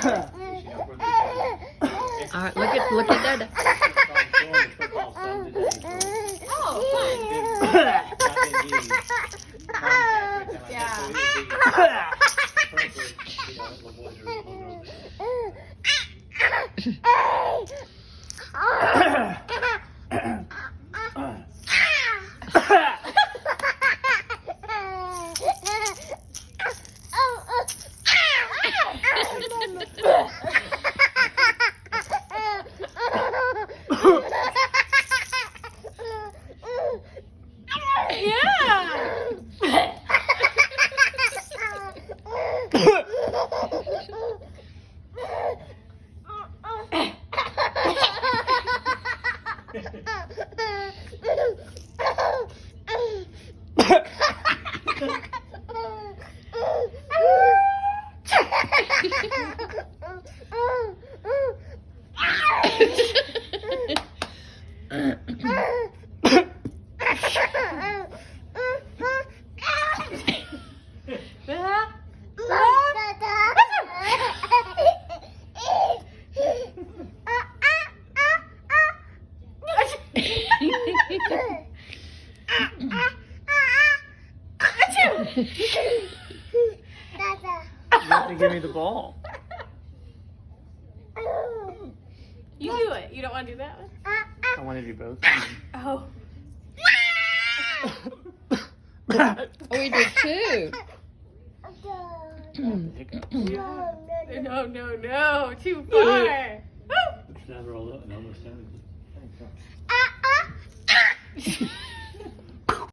All right, look at Dada. Oh, You have to give me the ball. You do it. You don't want to do that one? I want to do both. Oh. Oh, we did two. No. Too far. It's not rolled up and almost done.